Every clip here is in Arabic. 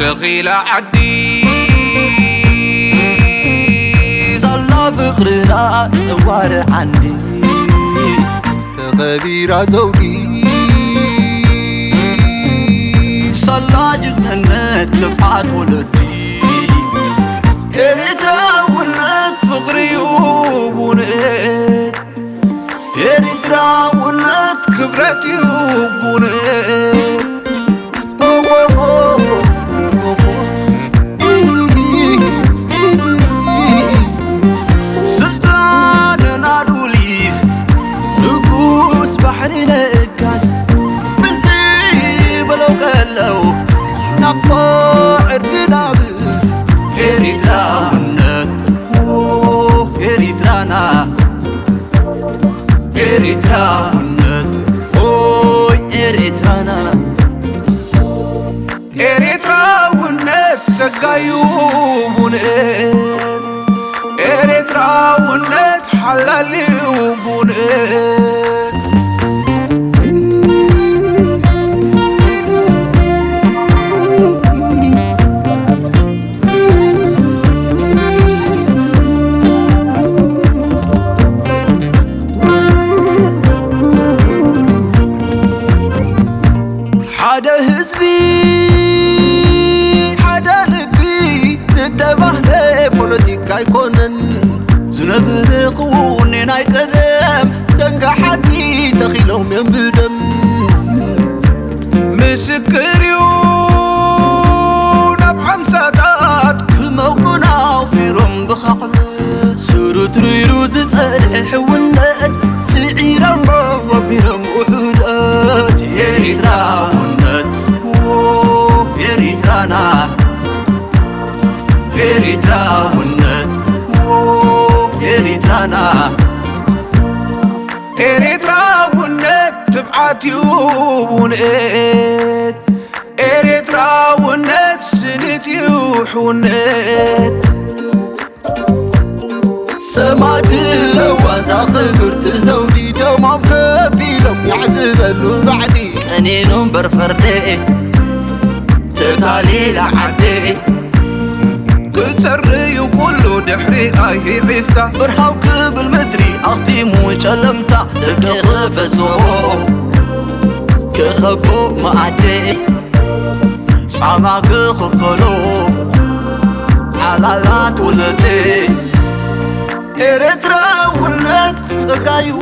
تخيل عدي صلى فقرنا صوار عندي تخبير زودي صلى جنة تبعت ولدي إريترا ولد فقري وبنيت إريترا ولد كبرت وبنيت سلطان نادوليس نقوس بحري لقاس بلدي بلو قلو نقبا عردنا بس إريترا ولد إريترانا إريترا ولد إريترانا إريترا ولد سقايو بنيت إريترا ولد حلالي وبنيت حدا حزبي حدا لبي تتبهنا بوليتيكا يكونن زنبر قوني ناي قدم تنقحتي تخيلهم ينبدم مسكريو نبعم سادات كموقنا وفيرم بخقل سورة ريروز تصالح ونات سعيرم وفيرم وحولات إريترا ونات إريترانا إريترا ونات إريترانا إريترا ونت تبعت يوبونت إريترا ونت سنت يوحونت سمعت اللوازة خبرت زودي دومام كفيلم يعذبلو بعدي أنينهم برفردي تتالي لعدي كتسري وكلو دحري أي عفتا برهاوك بالمدري أختي مو جلمتا لكي خفسو كخبو معدي صعبا كخفلو حلالات ولدي إريترا ولد سقايو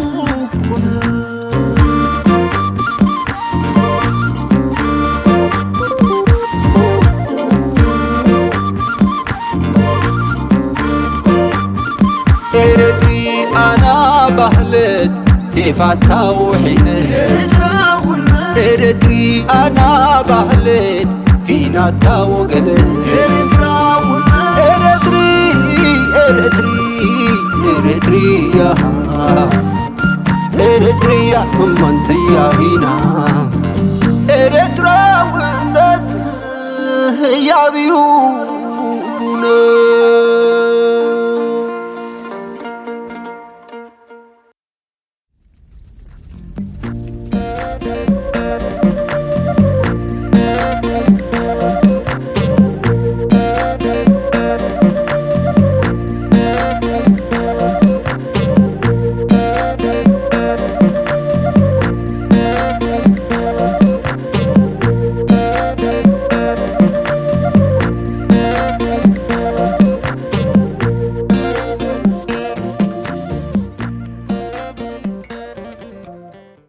إريتري أنا بهلت سيفاتها وحينة إريترا ولد إريتري أنا بهلت فيناتها وقلت إريترا ولد إريتري إريتريا إريتريا منتيا هنا إريترا ولد يا بيونا